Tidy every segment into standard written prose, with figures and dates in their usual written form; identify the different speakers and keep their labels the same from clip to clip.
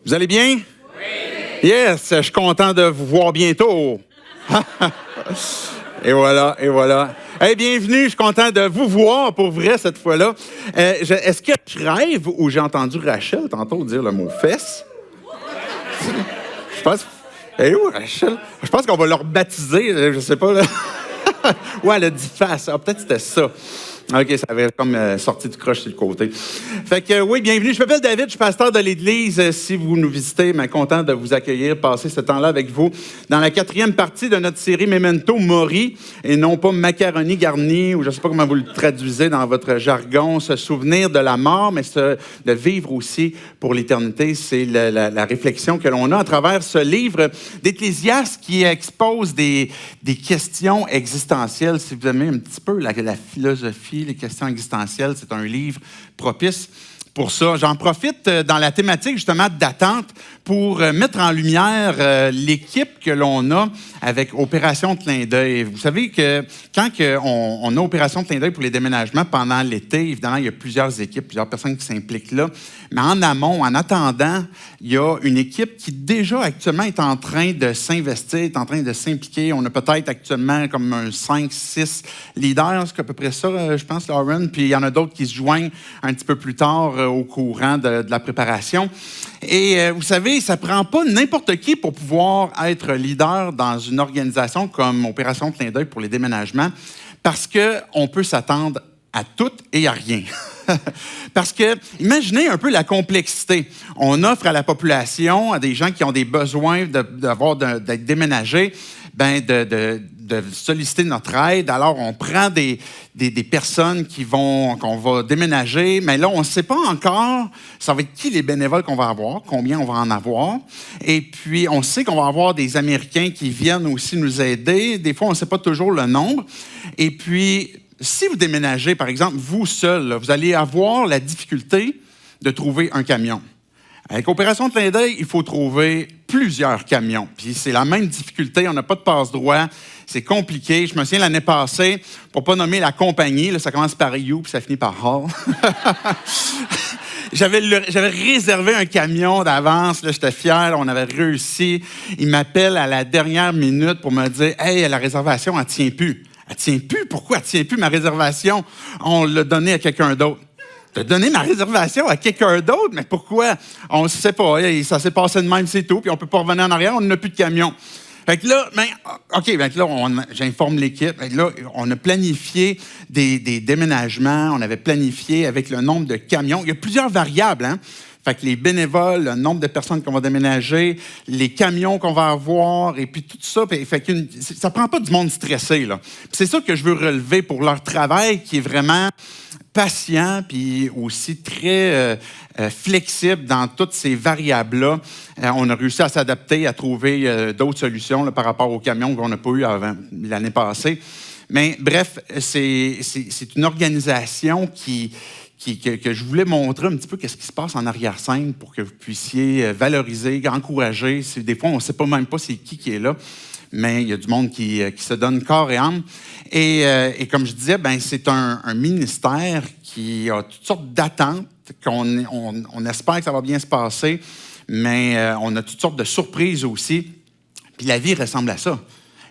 Speaker 1: Vous allez bien? Oui! Yes, je suis content de vous voir bientôt. Et voilà, et voilà. Hey, bienvenue, je suis content de vous voir pour vrai cette fois-là. Est-ce que je rêve ou j'ai entendu Rachel tantôt dire le mot fesses? Je pense. Eh où, Rachel? Je pense qu'on va leur baptiser, je sais pas. Là. Ouais, elle a dit face. Ah, peut-être c'était ça. OK, ça avait comme sorti du croche sur le côté. Fait que oui, bienvenue. Je m'appelle David, je suis pasteur de l'Église. Si vous nous visitez, je suis content de vous accueillir, passer ce temps-là avec vous dans la 4e partie de notre série Memento Mori, et non pas macaroni garni, ou je ne sais pas comment vous le traduisez dans votre jargon, se souvenir de la mort, mais de vivre aussi pour l'éternité. C'est la réflexion que l'on a à travers ce livre d'Ecclésiaste qui expose des questions existentielles. Si vous aimez un petit peu la philosophie, les questions existentielles, c'est un livre propice pour ça. J'en profite dans la thématique justement d'attente pour mettre en lumière l'équipe que l'on a avec Opération Clin d'œil. Vous savez que quand on a Opération Clin d'œil pour les déménagements pendant l'été, évidemment, il y a plusieurs équipes, plusieurs personnes qui s'impliquent là. Mais en amont, en attendant, il y a une équipe qui déjà actuellement est en train de s'investir, est en train de s'impliquer. On a peut-être actuellement comme un 5-6 leaders, c'est à peu près ça, je pense, Lauren. Puis il y en a d'autres qui se joignent un petit peu plus tard au courant de la préparation. Et vous savez, ça ne prend pas n'importe qui pour pouvoir être leader dans une organisation comme Opération Clin d'œil pour les déménagements, parce qu'on peut s'attendre à tout et à rien. Parce que, imaginez un peu la complexité. On offre à la population, à des gens qui ont des besoins d'être déménagés, de solliciter notre aide. Alors, on prend des personnes qu'on va déménager, mais là, on ne sait pas encore ça va être qui les bénévoles qu'on va avoir, combien on va en avoir. Et puis, on sait qu'on va avoir des Américains qui viennent aussi nous aider. Des fois, on ne sait pas toujours le nombre. Et puis, si vous déménagez, par exemple, vous seul, là, vous allez avoir la difficulté de trouver un camion. Avec Opération Clin d'œil, il faut trouver plusieurs camions. Puis c'est la même difficulté, on n'a pas de passe-droit, c'est compliqué. Je me souviens l'année passée, pour ne pas nommer la compagnie, là, ça commence par You, puis ça finit par Hall. J'avais réservé un camion d'avance, là, j'étais fier, on avait réussi. Il m'appelle à la dernière minute pour me dire « Hey, la réservation, elle ne tient plus. » Elle ne tient plus? Pourquoi elle ne tient plus, ma réservation? On l'a donnée à quelqu'un d'autre. Tu as donné ma réservation à quelqu'un d'autre? Mais pourquoi? On ne sait pas. Ça s'est passé de même, c'est tout. Puis on ne peut pas revenir en arrière, on n'a plus de camion. Fait que là, j'informe l'équipe. Fait que là, on a planifié des déménagements. On avait planifié avec le nombre de camions. Il y a plusieurs variables, hein? Fait que les bénévoles, le nombre de personnes qu'on va déménager, les camions qu'on va avoir, et puis tout ça. Fait que ça prend pas du monde stressé, là. Puis c'est ça que je veux relever pour leur travail, qui est vraiment patient, puis aussi très flexible dans toutes ces variables-là. On a réussi à s'adapter, à trouver d'autres solutions là, par rapport aux camions qu'on n'a pas eu avant l'année passée. Mais bref, c'est une organisation que je voulais montrer un petit peu qu'est-ce qui se passe en arrière-scène pour que vous puissiez valoriser, encourager. Des fois, on ne sait pas même pas c'est qui est là, mais il y a du monde qui se donne corps et âme. Et comme je disais, c'est un ministère qui a toutes sortes d'attentes, on espère que ça va bien se passer, mais on a toutes sortes de surprises aussi. Puis la vie ressemble à ça.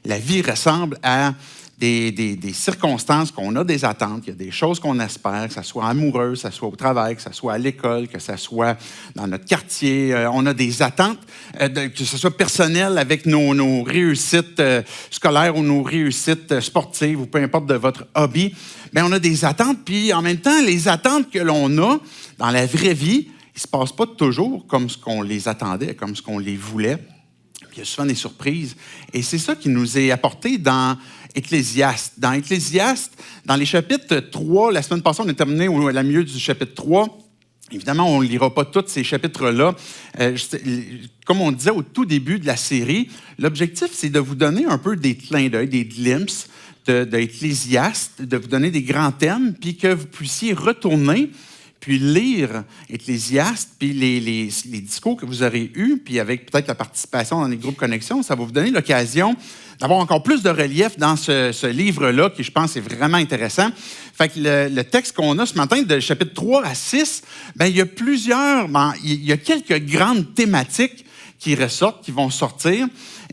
Speaker 1: La vie ressemble à des circonstances qu'on a des attentes, il y a des choses qu'on espère, que ce soit amoureux, que ce soit au travail, que ce soit à l'école, que ce soit dans notre quartier. On a des attentes, que ce soit personnelles avec nos réussites scolaires ou nos réussites sportives ou peu importe de votre hobby. Bien, on a des attentes, puis en même temps, les attentes que l'on a dans la vraie vie, ils ne se passent pas toujours comme ce qu'on les attendait, comme ce qu'on les voulait. Il y a souvent des surprises. Et c'est ça qui nous est apporté dans Ecclésiaste. Dans Ecclésiaste, dans les chapitres 3, la semaine passée, on est terminé au milieu du chapitre 3. Évidemment, on ne lira pas tous ces chapitres-là. Comme on disait au tout début de la série, l'objectif, c'est de vous donner un peu des clins d'œil, des glimpses d'Ecclésiaste, de vous donner des grands thèmes, puis que vous puissiez retourner puis lire Ecclésiaste, puis les discours que vous aurez eus, puis avec peut-être la participation dans les groupes Connexion, ça va vous donner l'occasion d'avoir encore plus de relief dans ce livre-là, qui, je pense, est vraiment intéressant. Fait que le texte qu'on a ce matin, de chapitre 3 à 6, bien, il y a quelques grandes thématiques qui ressortent, qui vont sortir,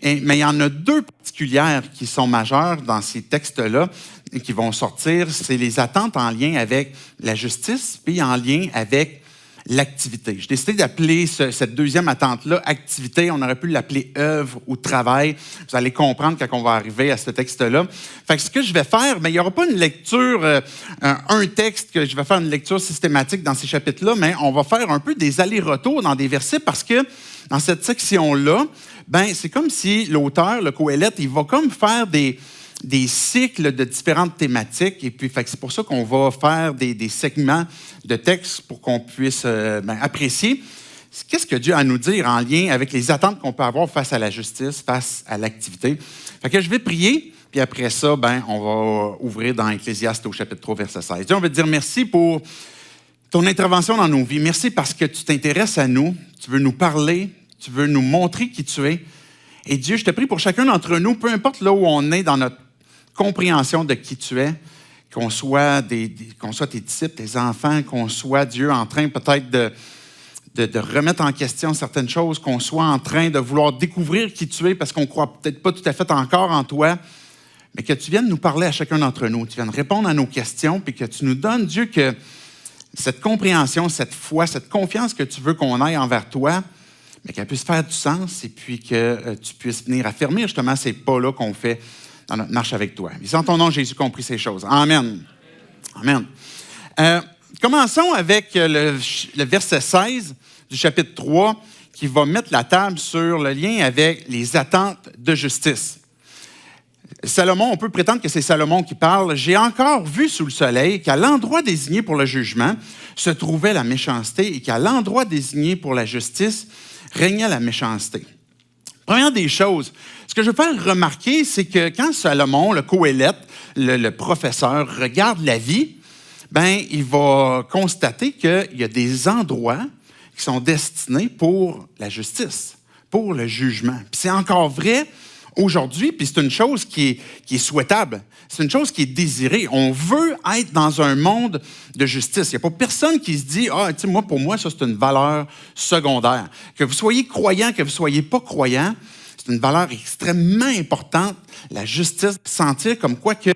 Speaker 1: mais il y en a deux particulières qui sont majeures dans ces textes-là, et qui vont sortir. C'est les attentes en lien avec la justice, puis en lien avec l'activité. J'ai décidé d'appeler cette deuxième attente-là activité. On aurait pu l'appeler œuvre ou travail. Vous allez comprendre quand on va arriver à ce texte-là. Fait que ce que je vais faire, bien, il n'y aura pas une lecture, un texte que je vais faire une lecture systématique dans ces chapitres-là, mais on va faire un peu des allers-retours dans des versets parce que dans cette section-là, ben, c'est comme si l'auteur, le Qoéleth, il va comme faire des cycles de différentes thématiques. Et puis, c'est pour ça qu'on va faire des segments de texte pour qu'on puisse apprécier qu'est-ce que Dieu a à nous dire en lien avec les attentes qu'on peut avoir face à la justice, face à l'activité. Fait que je vais prier, puis après ça, on va ouvrir dans Ecclésiaste au chapitre 3, verset 16. Dieu, on veut te dire merci pour ton intervention dans nos vies. Merci parce que tu t'intéresses à nous, tu veux nous parler, tu veux nous montrer qui tu es. Et Dieu, je te prie pour chacun d'entre nous, peu importe là où on est dans notre compréhension de qui tu es, qu'on soit tes disciples, tes enfants, qu'on soit, Dieu, en train peut-être de remettre en question certaines choses, qu'on soit en train de vouloir découvrir qui tu es parce qu'on ne croit peut-être pas tout à fait encore en toi, mais que tu viennes nous parler à chacun d'entre nous, tu viennes répondre à nos questions, puis que tu nous donnes, Dieu, que cette compréhension, cette foi, cette confiance que tu veux qu'on aille envers toi, mais qu'elle puisse faire du sens et puis que tu puisses venir affirmer justement ces pas-là qu'on fait dans notre marche avec toi. Et c'est en ton nom, Jésus, qu'on prie ces choses. Amen. Amen. Commençons avec le verset 16 du chapitre 3 qui va mettre la table sur le lien avec les attentes de justice. Salomon, on peut prétendre que c'est Salomon qui parle. « J'ai encore vu sous le soleil qu'à l'endroit désigné pour le jugement se trouvait la méchanceté et qu'à l'endroit désigné pour la justice régnait la méchanceté. » Première des choses, ce que je veux faire remarquer, c'est que quand Salomon, le Qoéleth, le professeur, regarde la vie, il va constater qu'il y a des endroits qui sont destinés pour la justice, pour le jugement. Puis c'est encore vrai aujourd'hui, puis c'est une chose qui est souhaitable. C'est une chose qui est désirée. On veut être dans un monde de justice. Il n'y a pas personne qui se dit « Ah, tu sais, pour moi, ça, c'est une valeur secondaire. » Que vous soyez croyant, que vous ne soyez pas croyant, c'est une valeur extrêmement importante, la justice, sentir comme quoi que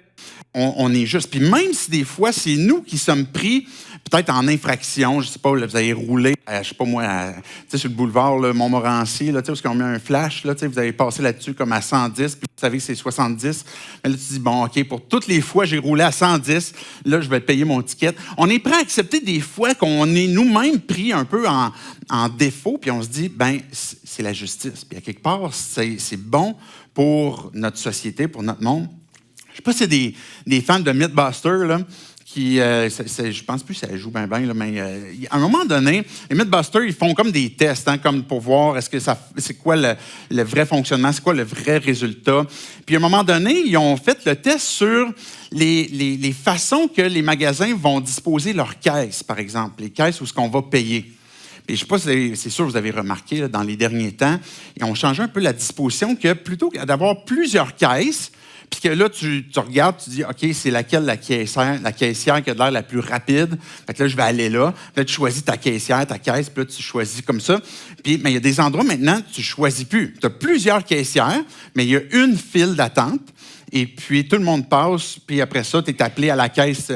Speaker 1: on est juste. Puis même si des fois, c'est nous qui sommes pris peut-être en infraction, je ne sais pas, là, vous avez roulé, je ne sais pas moi, sur le boulevard là, Montmorency, là, parce qu'on met un flash, là, vous avez passé là-dessus comme à 110, puis vous savez que c'est 70. Mais là, tu dis, bon, OK, pour toutes les fois j'ai roulé à 110, là, je vais payer mon ticket. On est prêt à accepter des fois qu'on est nous-mêmes pris un peu en défaut, puis on se dit, c'est la justice. Puis à quelque part, c'est bon pour notre société, pour notre monde. Je ne sais pas si c'est des fans de Mythbusters, là, qui, je pense plus que ça joue bien, mais à un moment donné, les Mythbusters, ils font comme des tests, comme pour voir c'est quoi le vrai fonctionnement, c'est quoi le vrai résultat. Puis à un moment donné, ils ont fait le test sur les façons que les magasins vont disposer leurs caisses, par exemple, les caisses où ce qu'on va payer. Puis, je ne sais pas si c'est sûr que vous avez remarqué, là, dans les derniers temps, ils ont changé un peu la disposition que plutôt que d'avoir plusieurs caisses, puis que là, tu regardes, tu dis, OK, c'est laquelle la caissière qui a l'air la plus rapide. Fait que là, je vais aller là. Puis là, tu choisis ta caissière, ta caisse, puis là, tu choisis comme ça. Puis, mais il y a des endroits maintenant, tu ne choisis plus. Tu as plusieurs caissières, mais il y a une file d'attente. Et puis, tout le monde passe, puis après ça, tu es appelé à la caisse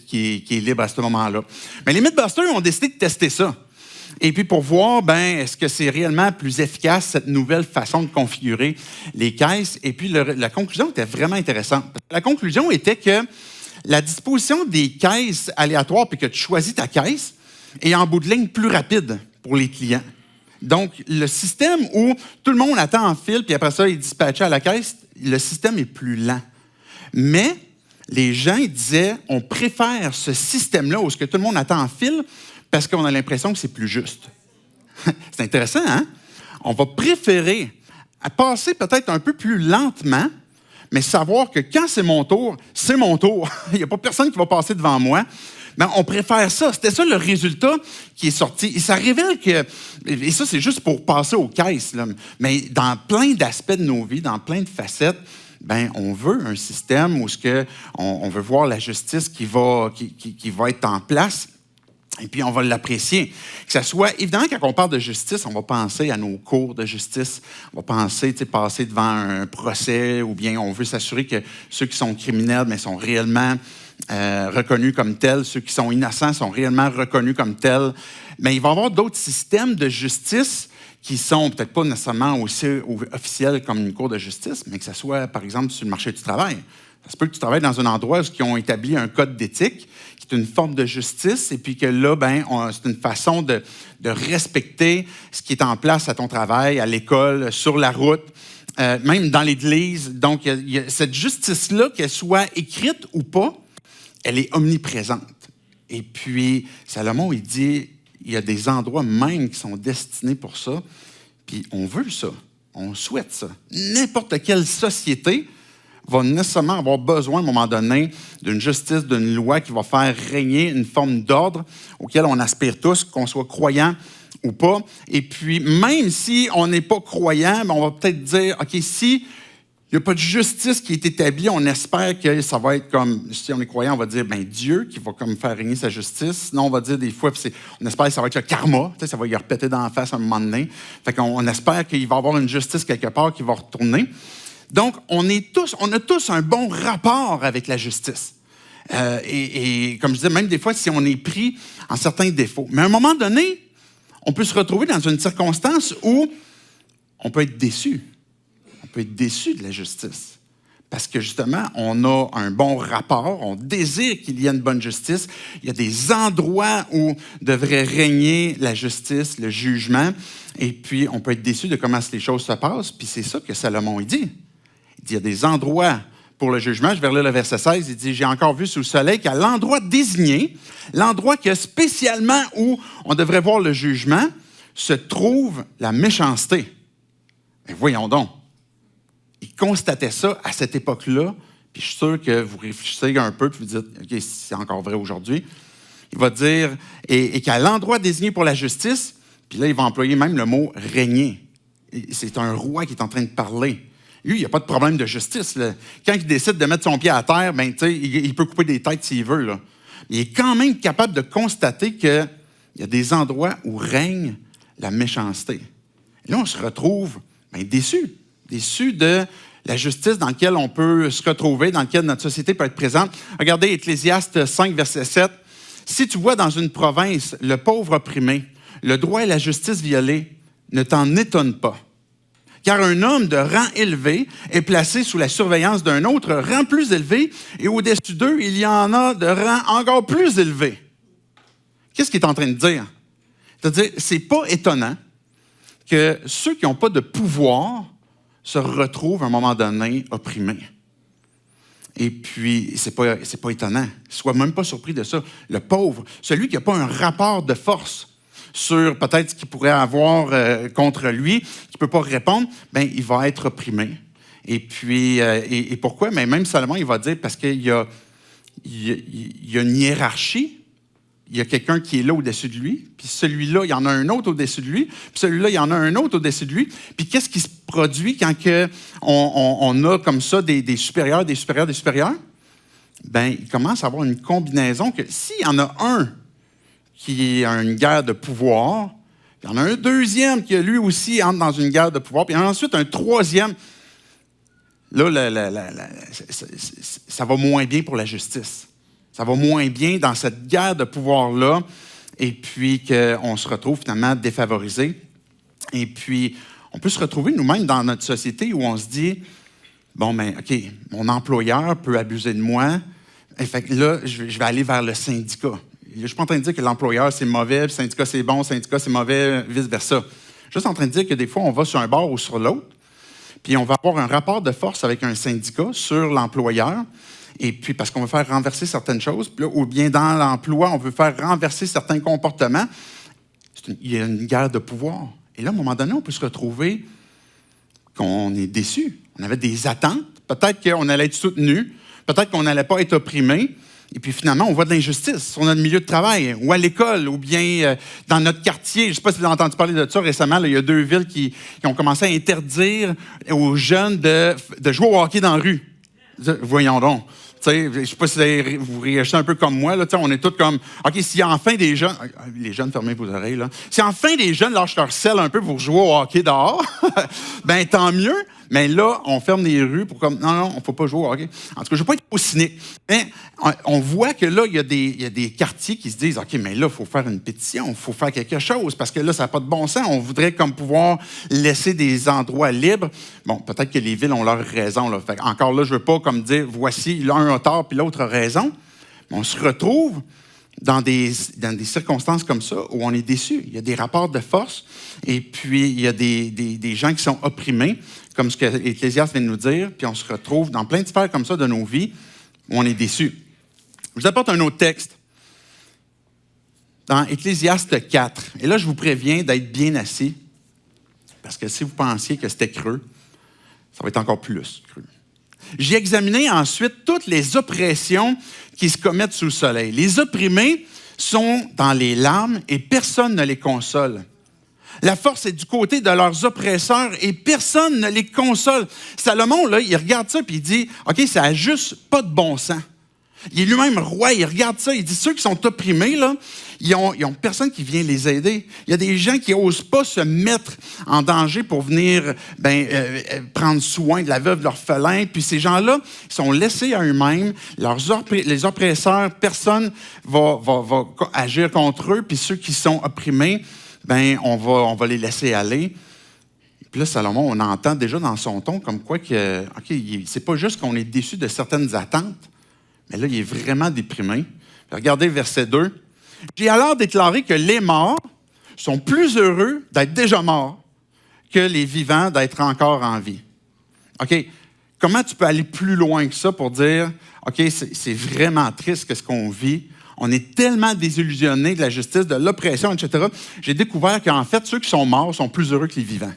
Speaker 1: qui est libre à ce moment-là. Mais les Mythbusters ont décidé de tester ça. Et puis, pour voir, est-ce que c'est réellement plus efficace, cette nouvelle façon de configurer les caisses? Et puis, la conclusion était vraiment intéressante. La conclusion était que la disposition des caisses aléatoires, puis que tu choisis ta caisse, est en bout de ligne plus rapide pour les clients. Donc, le système où tout le monde attend en file, puis après ça, il est dispatché à la caisse, le système est plus lent. Mais les gens disaient, on préfère ce système-là où ce que tout le monde attend en file, parce qu'on a l'impression que c'est plus juste. C'est intéressant, hein? On va préférer passer peut-être un peu plus lentement, mais savoir que quand c'est mon tour, c'est mon tour. Il n'y a pas personne qui va passer devant moi. Ben, on préfère ça. C'était ça le résultat qui est sorti. Et ça révèle que, et ça c'est juste pour passer aux caisses, là, mais dans plein d'aspects de nos vies, dans plein de facettes, ben, on veut un système où on veut voir la justice qui va être en place. Et puis, on va l'apprécier. Que ça soit, évidemment, quand on parle de justice, on va penser à nos cours de justice. On va penser, passer devant un procès, ou bien on veut s'assurer que ceux qui sont criminels, mais sont réellement reconnus comme tels. Ceux qui sont innocents sont réellement reconnus comme tels. Mais il va y avoir d'autres systèmes de justice qui sont peut-être pas nécessairement aussi officiels comme une cour de justice, mais que ce soit, par exemple, sur le marché du travail. Ça se peut que tu travailles dans un endroit où ils ont établi un code d'éthique, qui est une forme de justice, et puis que là, c'est une façon de respecter ce qui est en place à ton travail, à l'école, sur la route, même dans l'Église. Donc, il y a cette justice-là, qu'elle soit écrite ou pas, elle est omniprésente. Et puis, Salomon, il dit, il y a des endroits même qui sont destinés pour ça, puis on veut ça, on souhaite ça. N'importe quelle société va nécessairement avoir besoin, à un moment donné, d'une justice, d'une loi qui va faire régner une forme d'ordre auquel on aspire tous, qu'on soit croyant ou pas. Et puis, même si on n'est pas croyant, on va peut-être dire, OK, si il n'y a pas de justice qui est établie, on espère que ça va être comme, si on est croyant, on va dire, Dieu qui va comme faire régner sa justice. Sinon, on va dire des fois, on espère que ça va être le karma, ça va y repéter dans la face à un moment donné. Fait qu'on espère qu'il va y avoir une justice quelque part qui va retourner. Donc, on a tous un bon rapport avec la justice. Et comme je disais, même des fois, si on est pris en certains défauts. Mais à un moment donné, on peut se retrouver dans une circonstance où on peut être déçu. On peut être déçu de la justice. Parce que justement, on a un bon rapport, on désire qu'il y ait une bonne justice. Il y a des endroits où devrait régner la justice, le jugement. Et puis, on peut être déçu de comment les choses se passent. Puis c'est ça que Salomon dit. Il dit, il y a des endroits pour le jugement. Je vais lire le verset 16. Il dit, j'ai encore vu sous le soleil qu'à l'endroit désigné, l'endroit que spécialement où on devrait voir le jugement, se trouve la méchanceté. Mais voyons donc. Il constatait ça à cette époque-là, puis je suis sûr que vous réfléchissez un peu, puis vous dites, OK, c'est encore vrai aujourd'hui. Il va dire, et qu'à l'endroit désigné pour la justice, puis là, il va employer même le mot régner. C'est un roi qui est en train de parler. Lui, il n'y a pas de problème de justice, là. Quand il décide de mettre son pied à terre, il peut couper des têtes s'il veut, là. Il est quand même capable de constater qu'il y a des endroits où règne la méchanceté. Et là, on se retrouve déçu de la justice dans laquelle on peut se retrouver, dans laquelle notre société peut être présente. Regardez Ecclésiaste 5, verset 7. « Si tu vois dans une province le pauvre opprimé, le droit et la justice violés, ne t'en étonne pas. Car un homme de rang élevé est placé sous la surveillance d'un autre rang plus élevé, et au-dessus d'eux, il y en a de rang encore plus élevé. » Qu'est-ce qu'il est en train de dire? C'est-à-dire, c'est pas étonnant que ceux qui n'ont pas de pouvoir se retrouvent à un moment donné opprimés. Et puis, c'est pas étonnant. Sois même pas surpris de ça. Le pauvre, celui qui n'a pas un rapport de force sur peut-être ce qu'il pourrait avoir contre lui, qui ne peut pas répondre, il va être opprimé. Et puis, et pourquoi? Mais même Salomon, il va dire, parce qu'il y a une hiérarchie. Il y a quelqu'un qui est là au-dessus de lui, puis celui-là, il y en a un autre au-dessus de lui, puis celui-là, il y en a un autre au-dessus de lui. Puis qu'est-ce qui se produit quand on a comme ça des supérieurs, des supérieurs, des supérieurs? Il commence à avoir une combinaison que s'il y en a un qui a une guerre de pouvoir, puis il y en a un deuxième qui, lui aussi, entre dans une guerre de pouvoir, puis ensuite un troisième. Là, ça va moins bien pour la justice. Ça va moins bien dans cette guerre de pouvoir-là, et puis qu'on se retrouve finalement défavorisé. Et puis, on peut se retrouver nous-mêmes dans notre société où on se dit, OK, mon employeur peut abuser de moi, et fait que là, je vais aller vers le syndicat. Je ne suis pas en train de dire que l'employeur, c'est mauvais, le syndicat, c'est bon, le syndicat, c'est mauvais, vice-versa. Je suis juste en train de dire que des fois, on va sur un bord ou sur l'autre, puis on va avoir un rapport de force avec un syndicat sur l'employeur. Et puis, parce qu'on veut faire renverser certaines choses, puis là, ou bien dans l'emploi, on veut faire renverser certains comportements, il y a une guerre de pouvoir. Et là, à un moment donné, on peut se retrouver qu'on est déçu. On avait des attentes, peut-être qu'on allait être soutenu, peut-être qu'on n'allait pas être opprimé. Et puis finalement, on voit de l'injustice sur notre milieu de travail, ou à l'école, ou bien dans notre quartier. Je ne sais pas si vous avez entendu parler de ça récemment. Là, il y a 2 villes qui ont commencé à interdire aux jeunes de jouer au hockey dans la rue. Voyons donc. Je ne sais pas si vous réagissez un peu comme moi. Là, on est tous comme, OK, s'il y a enfin des jeunes... Les jeunes, fermez vos oreilles. Là. Si enfin des jeunes lâchent leur sel un peu pour jouer au hockey dehors, ben tant mieux. Mais là, on ferme les rues pour comme, non, on ne faut pas jouer au hockey. En tout cas, je ne veux pas être trop cynique. Mais on voit que là, il y a des quartiers qui se disent, OK, mais là, il faut faire une pétition, il faut faire quelque chose, parce que là, ça n'a pas de bon sens. On voudrait comme pouvoir laisser des endroits libres. Bon, peut-être que les villes ont leur raison. Là. Fait, encore là, je ne veux pas comme dire, voici, l'un a tort puis l'autre a raison. Mais on se retrouve dans des circonstances comme ça où on est déçu. Il y a des rapports de force et puis il y a des gens qui sont opprimés, comme ce que l'Ecclésiaste vient de nous dire, puis on se retrouve dans plein de sphères comme ça de nos vies où on est déçu. Je vous apporte un autre texte dans Ecclésiaste 4. Et là, je vous préviens d'être bien assis, parce que si vous pensiez que c'était creux, ça va être encore plus creux. J'ai examiné ensuite toutes les oppressions qui se commettent sous le soleil. Les opprimés sont dans les larmes et personne ne les console. La force est du côté de leurs oppresseurs et personne ne les console. Salomon, là, il regarde ça et il dit, OK, ça n'a juste pas de bon sens. Il est lui-même roi, il regarde ça, il dit, ceux qui sont opprimés, là, ils ont personne qui vient les aider. Il y a des gens qui n'osent pas se mettre en danger pour venir prendre soin de la veuve, de l'orphelin. Puis ces gens-là, ils sont laissés à eux-mêmes. Les oppresseurs, personne va agir contre eux. Puis ceux qui sont opprimés, on va les laisser aller. Puis là, Salomon, on entend déjà dans son ton comme quoi que, OK, c'est pas juste qu'on est déçu de certaines attentes, mais là, il est vraiment déprimé. Puis regardez verset 2. « J'ai alors déclaré que les morts sont plus heureux d'être déjà morts que les vivants d'être encore en vie. » OK, comment tu peux aller plus loin que ça pour dire, OK, c'est vraiment triste ce qu'on vit. On est tellement désillusionnés de la justice, de l'oppression, etc. J'ai découvert qu'en fait, ceux qui sont morts sont plus heureux que les vivants.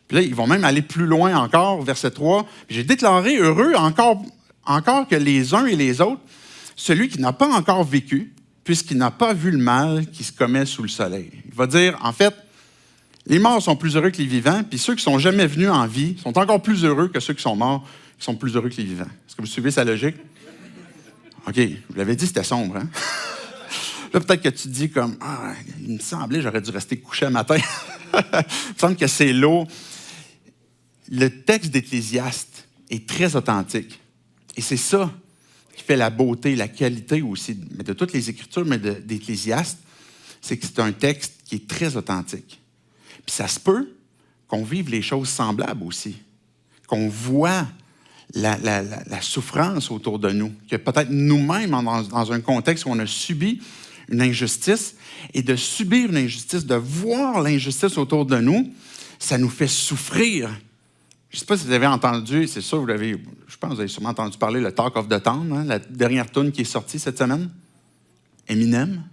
Speaker 1: Puis là, ils vont même aller plus loin encore, verset 3. « J'ai déclaré heureux encore que les uns et les autres, celui qui n'a pas encore vécu, puisqu'il n'a pas vu le mal qui se commet sous le soleil. » Il va dire, en fait, les morts sont plus heureux que les vivants, puis ceux qui ne sont jamais venus en vie sont encore plus heureux que ceux qui sont morts, qui sont plus heureux que les vivants. Est-ce que vous suivez sa logique? OK, je vous l'avais dit, c'était sombre, hein? Là, peut-être que tu te dis comme, il me semblait j'aurais dû rester couché le matin. Il me semble que c'est lourd. Le texte d'Ecclésiaste est très authentique. Et c'est ça qui fait la beauté, la qualité aussi de toutes les Écritures, mais d'Ecclésiaste, c'est que c'est un texte qui est très authentique. Puis ça se peut qu'on vive les choses semblables aussi, qu'on voit la souffrance autour de nous, que peut-être nous-mêmes, dans un contexte où on a subi une injustice, et de subir une injustice, de voir l'injustice autour de nous, ça nous fait souffrir. Je ne sais pas si vous avez entendu, c'est sûr, je pense que vous avez sûrement entendu parler le Talk of the Town, hein, la dernière tune qui est sortie cette semaine. Eminem.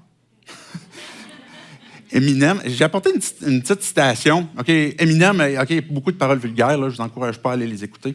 Speaker 1: Eminem, j'ai apporté une petite citation. OK, Eminem, OK, beaucoup de paroles vulgaires, là, je ne vous encourage pas à aller les écouter.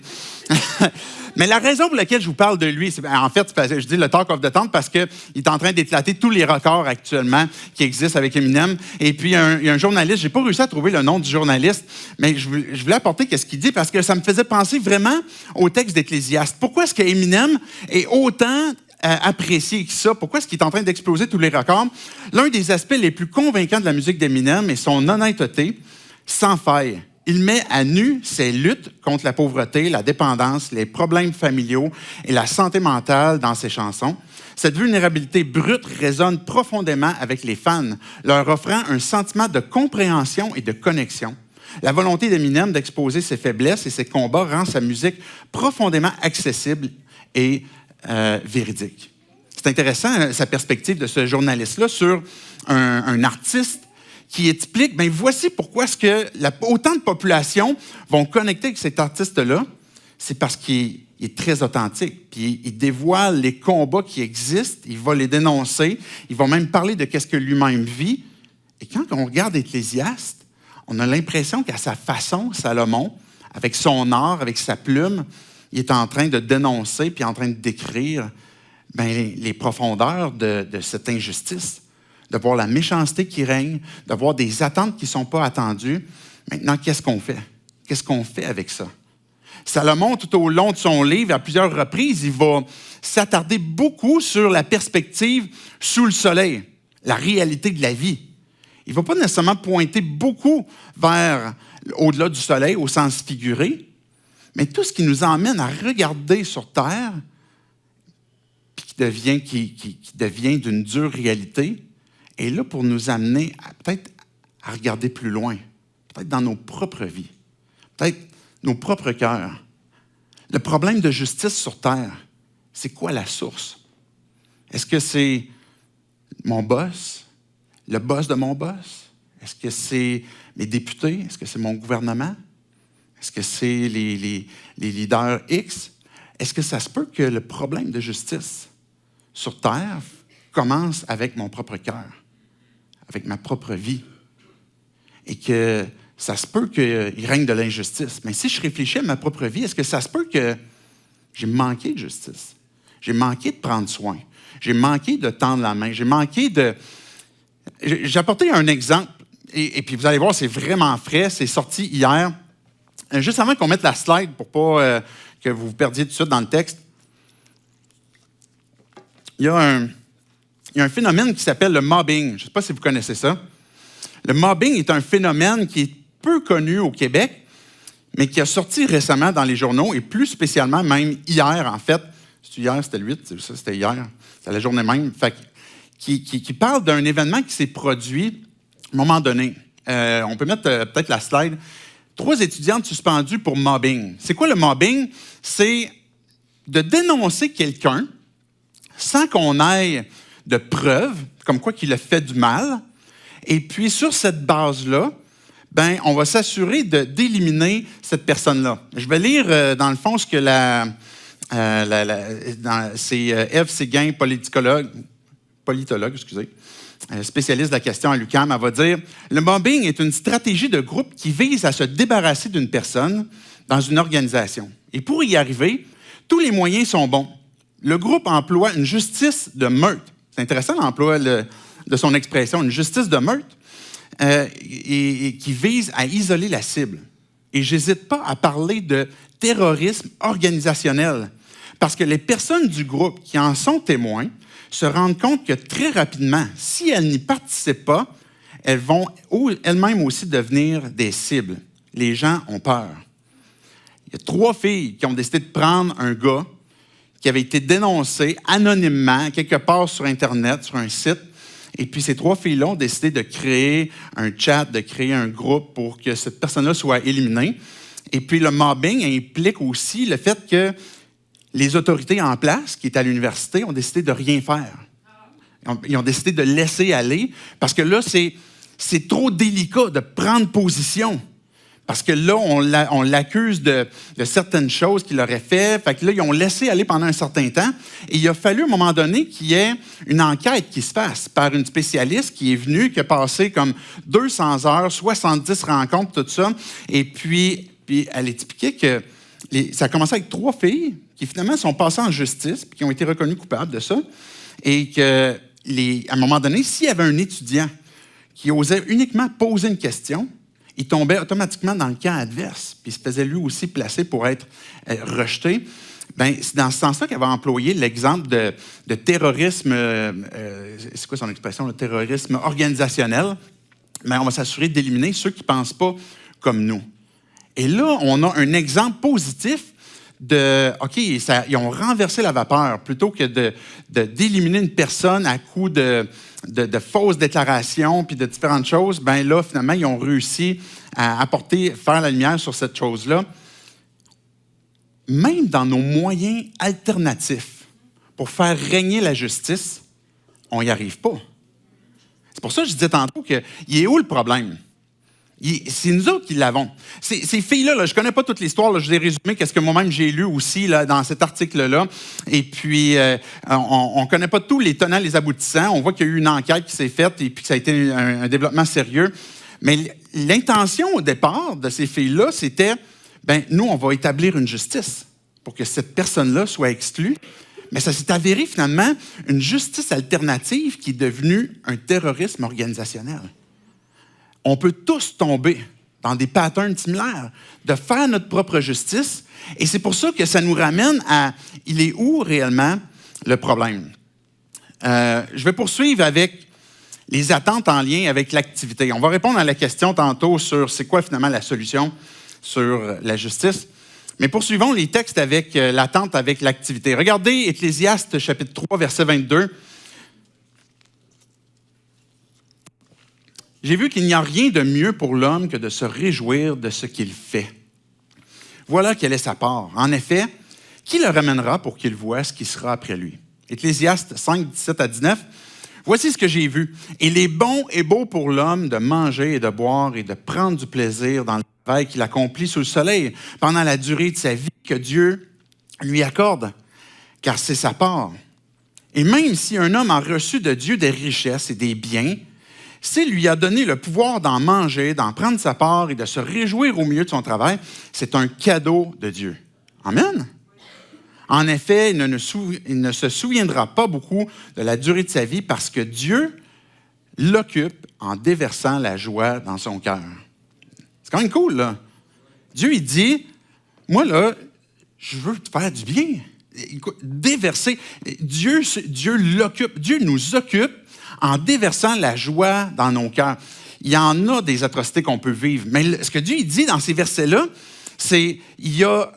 Speaker 1: Mais la raison pour laquelle je vous parle de lui, c'est, en fait, je dis le Talk of the Town parce qu'il est en train d'éclater tous les records actuellement qui existent avec Eminem. Et puis, il y a un journaliste, je n'ai pas réussi à trouver le nom du journaliste, mais je voulais apporter ce qu'il dit parce que ça me faisait penser vraiment au texte d'Ecclésiaste. Pourquoi est-ce qu'Eminem est autant apprécié que ça? Pourquoi est-ce qu'il est en train d'exploser tous les records? L'un des aspects les plus convaincants de la musique d'Eminem est son honnêteté sans faille. Il met à nu ses luttes contre la pauvreté, la dépendance, les problèmes familiaux et la santé mentale dans ses chansons. Cette vulnérabilité brute résonne profondément avec les fans, leur offrant un sentiment de compréhension et de connexion. La volonté d'Eminem d'exposer ses faiblesses et ses combats rend sa musique profondément accessible et véridique. C'est intéressant, sa perspective de ce journaliste-là sur un artiste qui explique, voici pourquoi est-ce que autant de populations vont connecter avec cet artiste-là. C'est parce qu'il est très authentique. Puis il dévoile les combats qui existent, il va les dénoncer, il va même parler de ce que lui-même vit. Et quand on regarde Ecclésiaste, on a l'impression qu'à sa façon, Salomon, avec son art, avec sa plume, il est en train de dénoncer puis en train de décrire les profondeurs de cette injustice, de voir la méchanceté qui règne, de voir des attentes qui ne sont pas attendues. Maintenant, qu'est-ce qu'on fait? Qu'est-ce qu'on fait avec ça? Salomon, tout au long de son livre, à plusieurs reprises, il va s'attarder beaucoup sur la perspective sous le soleil, la réalité de la vie. Il ne va pas nécessairement pointer beaucoup vers au-delà du soleil, au sens figuré, mais tout ce qui nous emmène à regarder sur Terre, puis qui devient d'une dure réalité, est là pour nous amener peut-être à regarder plus loin, peut-être dans nos propres vies, peut-être nos propres cœurs. Le problème de justice sur Terre, c'est quoi la source? Est-ce que c'est mon boss, le boss de mon boss? Est-ce que c'est mes députés? Est-ce que c'est mon gouvernement? Est-ce que c'est les leaders X? Est-ce que ça se peut que le problème de justice sur Terre commence avec mon propre cœur, avec ma propre vie? Et que ça se peut qu'il règne de l'injustice. Mais si je réfléchis à ma propre vie, est-ce que ça se peut que j'ai manqué de justice? J'ai manqué de prendre soin. J'ai manqué de tendre la main. J'ai manqué de... J'ai apporté un exemple, et puis vous allez voir, c'est vraiment frais. C'est sorti hier. Juste avant qu'on mette la slide pour pas que vous vous perdiez tout de suite dans le texte, il y a un phénomène qui s'appelle le mobbing. Je ne sais pas si vous connaissez ça. Le mobbing est un phénomène qui est peu connu au Québec, mais qui a sorti récemment dans les journaux, et plus spécialement, même hier, en fait. C'était hier, c'était le 8, ça, c'était hier. C'était la journée même. Fait qui parle d'un événement qui s'est produit à un moment donné. On peut mettre peut-être la slide. 3 étudiantes suspendues pour mobbing. C'est quoi le mobbing? C'est de dénoncer quelqu'un sans qu'on ait de preuves, comme quoi qu'il a fait du mal. Et puis, sur cette base-là, on va s'assurer d'éliminer cette personne-là. Je vais lire, dans le fond, ce que c'est Ève Séguin, politologue, spécialiste de la question à l'UQAM. Elle va dire « Le mobbing est une stratégie de groupe qui vise à se débarrasser d'une personne dans une organisation. Et pour y arriver, tous les moyens sont bons. Le groupe emploie une justice de meute. » C'est intéressant l'emploi de son expression, une justice de meute, et qui vise à isoler la cible. Et je n'hésite pas à parler de terrorisme organisationnel, parce que les personnes du groupe qui en sont témoins se rendent compte que très rapidement, si elles n'y participent pas, elles vont elles-mêmes aussi devenir des cibles. Les gens ont peur. Il y a 3 filles qui ont décidé de prendre un gars qui avait été dénoncé anonymement quelque part sur Internet, sur un site. Et puis, ces 3 filles-là ont décidé de créer un chat, de créer un groupe pour que cette personne-là soit éliminée. Et puis, le mobbing implique aussi le fait que les autorités en place, qui étaient à l'université, ont décidé de rien faire. Ils ont décidé de laisser aller parce que là, c'est trop délicat de prendre position. Parce que là, on l'accuse de certaines choses qu'il aurait fait. Fait que là, ils ont laissé aller pendant un certain temps. Et il a fallu, à un moment donné, qu'il y ait une enquête qui se fasse par une spécialiste qui est venue, qui a passé comme 200 heures, 70 rencontres, tout ça. Et puis elle expliquait que ça a commencé avec 3 filles qui, finalement, sont passées en justice puis qui ont été reconnues coupables de ça. Et que, à un moment donné, s'il y avait un étudiant qui osait uniquement poser une question, il tombait automatiquement dans le camp adverse, puis il se faisait lui aussi placer pour être rejeté. C'est dans ce sens-là qu'elle va employer l'exemple de terrorisme, c'est quoi son expression, le terrorisme organisationnel. On va s'assurer d'éliminer ceux qui ne pensent pas comme nous. Et là, on a un exemple positif ils ont renversé la vapeur plutôt que d'éliminer une personne à coup de fausses déclarations puis de différentes choses. Là, finalement, ils ont réussi à faire la lumière sur cette chose-là. Même dans nos moyens alternatifs pour faire régner la justice, on n'y arrive pas. C'est pour ça que je disais tantôt qu'il est où le problème? C'est nous autres qui l'avons. Ces filles-là, je ne connais pas toute l'histoire, je vous ai résumé qu'est-ce que moi-même j'ai lu aussi là, dans cet article-là. Et puis, on ne connaît pas tous les tenants, les aboutissants. On voit qu'il y a eu une enquête qui s'est faite et puis que ça a été un développement sérieux. Mais l'intention au départ de ces filles-là, c'était, nous, on va établir une justice pour que cette personne-là soit exclue, mais ça s'est avéré finalement une justice alternative qui est devenue un terrorisme organisationnel. On peut tous tomber dans des patterns similaires, de faire notre propre justice, et c'est pour ça que ça nous ramène à « il est où réellement le problème ?» Je vais poursuivre avec les attentes en lien avec l'activité. On va répondre à la question tantôt sur c'est quoi finalement la solution sur la justice. Mais poursuivons les textes avec l'attente avec l'activité. Regardez Ecclésiaste chapitre 3, verset 22. « J'ai vu qu'il n'y a rien de mieux pour l'homme que de se réjouir de ce qu'il fait. Voilà quelle est sa part. En effet, qui le ramènera pour qu'il voie ce qui sera après lui? » Ecclésiaste 5, 17 à 19. « Voici ce que j'ai vu. Il est bon et beau pour l'homme de manger et de boire et de prendre du plaisir dans le travail qu'il accomplit sous le soleil pendant la durée de sa vie que Dieu lui accorde, car c'est sa part. Et même si un homme a reçu de Dieu des richesses et des biens, s'il lui a donné le pouvoir d'en manger, d'en prendre sa part et de se réjouir au milieu de son travail, c'est un cadeau de Dieu. » Amen. En effet, il ne se souviendra pas beaucoup de la durée de sa vie parce que Dieu l'occupe en déversant la joie dans son cœur. C'est quand même cool, là. Dieu, il dit, moi, là, je veux te faire du bien. Déverser. Dieu l'occupe. Dieu nous occupe en déversant la joie dans nos cœurs. Il y en a des atrocités qu'on peut vivre. Mais ce que Dieu il dit dans ces versets-là, c'est il y a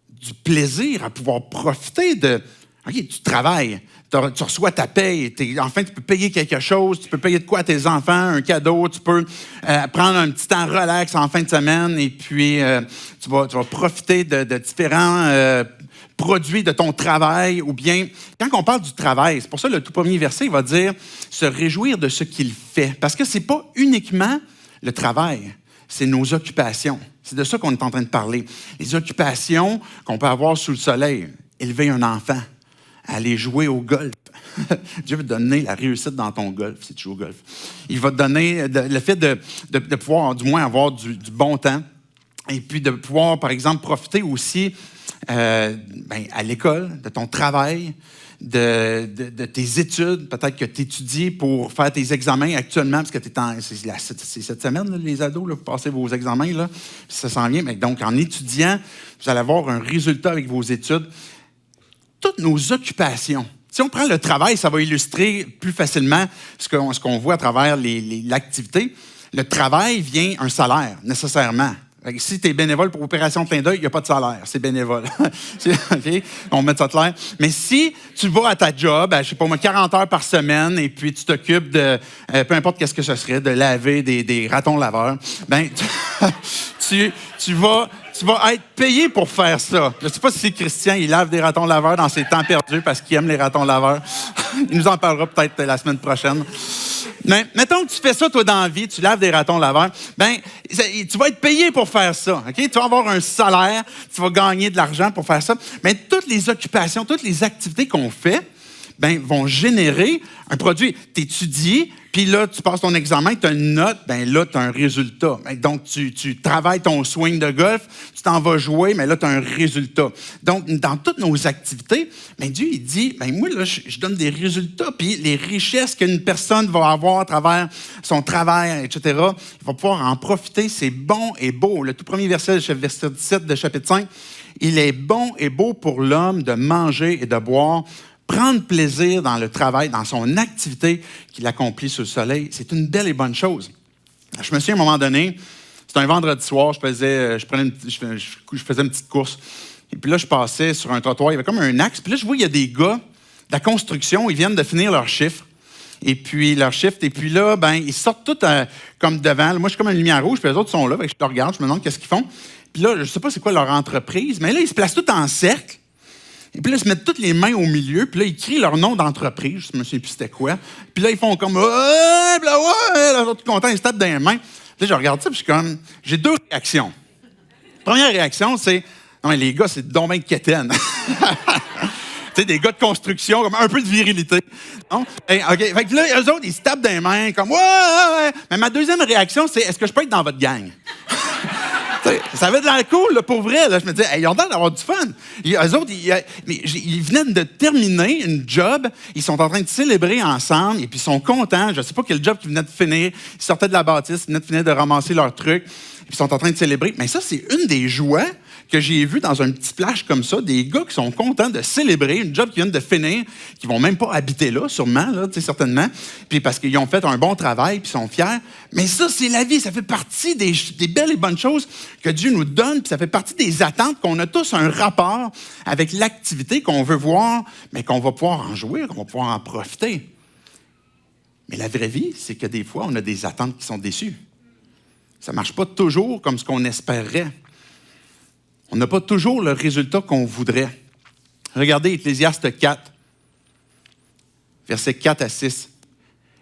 Speaker 1: du plaisir à pouvoir profiter de... OK, tu travailles, tu reçois ta paye, enfin, tu peux payer quelque chose, tu peux payer de quoi à tes enfants, un cadeau, tu peux prendre un petit temps relax en fin de semaine et puis tu vas profiter de différents produits de ton travail ou bien, quand on parle du travail, c'est pour ça le tout premier verset, il va dire « se réjouir de ce qu'il fait ». Parce que ce n'est pas uniquement le travail, c'est nos occupations. C'est de ça qu'on est en train de parler. Les occupations qu'on peut avoir sous le soleil. Élever un enfant, aller jouer au golf. Dieu va te donner la réussite dans ton golf si tu joues au golf. Il va te donner le fait de pouvoir, du moins, avoir du bon temps. Et puis de pouvoir, par exemple, profiter aussi à l'école, de ton travail, de tes études. Peut-être que tu étudies pour faire tes examens actuellement, parce que c'est cette semaine, là, les ados, là, vous passez vos examens, là, puis ça s'en vient. Mais donc, en étudiant, vous allez avoir un résultat avec vos études. Toutes nos occupations. Si on prend le travail, ça va illustrer plus facilement ce qu'on voit à travers l'activité. Le travail vient un salaire, nécessairement. Si tu es bénévole pour Opération Clin d'œil, il n'y a pas de salaire, c'est bénévole. Okay? On met ça clair. Mais si tu vas à ta job, je ne sais pas moi, 40 heures par semaine, et puis tu t'occupes de, peu importe qu'est-ce que ce serait, de laver des ratons laveurs, ben tu vas être payé pour faire ça. Je ne sais pas si Christian, il lave des ratons laveurs dans ses temps perdus parce qu'il aime les ratons laveurs. Il nous en parlera peut-être la semaine prochaine. Mais mettons que tu fais ça, toi, dans la vie, tu laves des ratons laveurs, ben tu vas être payé pour faire ça. Okay? Tu vas avoir un salaire, tu vas gagner de l'argent pour faire ça. Mais toutes les occupations, toutes les activités qu'on fait, vont générer un produit. Tu étudies, puis là, tu passes ton examen, tu as une note, là, tu as un résultat. Donc, tu travailles ton swing de golf, tu t'en vas jouer, mais là, tu as un résultat. Donc, dans toutes nos activités, Dieu, il dit, moi, là, je donne des résultats, puis les richesses qu'une personne va avoir à travers son travail, etc., il va pouvoir en profiter, c'est bon et beau. Le tout premier verset 17 de chapitre 5, « Il est bon et beau pour l'homme de manger et de boire, prendre plaisir dans le travail, dans son activité qu'il accomplit sous le soleil, c'est une belle et bonne chose. » Je me souviens, à un moment donné, c'était un vendredi soir, je faisais une petite course. Et puis là, je passais sur un trottoir, il y avait comme un axe. Puis là, je vois, il y a des gars de la construction, ils viennent de finir leur chiffre. Et puis, leur shift. Et puis là, ils sortent tous comme devant. Moi, je suis comme une lumière rouge, puis les autres sont là. Je te regarde, je me demande qu'est-ce qu'ils font. Puis là, je ne sais pas c'est quoi leur entreprise, mais là, ils se placent tous en cercle. Et puis là, ils se mettent toutes les mains au milieu, puis là, ils crient leur nom d'entreprise. Je ne me souviens plus c'était quoi. Puis là, ils font comme « Ouais! » Puis là, ouais! Là, tout content, ils se tapent dans les mains. Puis là, je regarde ça, puis je suis comme... J'ai deux réactions. Première réaction, c'est « Non, mais les gars, c'est donc bien quétaine. » Tu sais, des gars de construction, comme un peu de virilité. Non? Et, OK. Fait que là, eux autres, ils se tapent dans les mains, comme « Ouais! » Mais ma deuxième réaction, c'est « Est-ce que je peux être dans votre gang? » Ça avait de l'air cool, là, pour vrai. Là. Je me disais, hey, ils ont l'air d'avoir du fun. Eux autres, ils venaient de terminer une job. Ils sont en train de célébrer ensemble et puis ils sont contents. Je ne sais pas quel job qu'ils venaient de finir. Ils sortaient de la bâtisse, ils venaient de finir de ramasser leurs trucs. Puis ils sont en train de célébrer. Mais ça, c'est une des joies que j'ai vues dans un petit flash comme ça. Des gars qui sont contents de célébrer une job qu'ils viennent de finir, qui ne vont même pas habiter là, sûrement, là, certainement. Puis parce qu'ils ont fait un bon travail, puis ils sont fiers. Mais ça, c'est la vie. Ça fait partie des belles et bonnes choses que Dieu nous donne, puis ça fait partie des attentes qu'on a tous un rapport avec l'activité qu'on veut voir, mais qu'on va pouvoir en jouir, qu'on va pouvoir en profiter. Mais la vraie vie, c'est que des fois, on a des attentes qui sont déçues. Ça ne marche pas toujours comme ce qu'on espérait. On n'a pas toujours le résultat qu'on voudrait. Regardez Ecclésiaste 4, versets 4 à 6.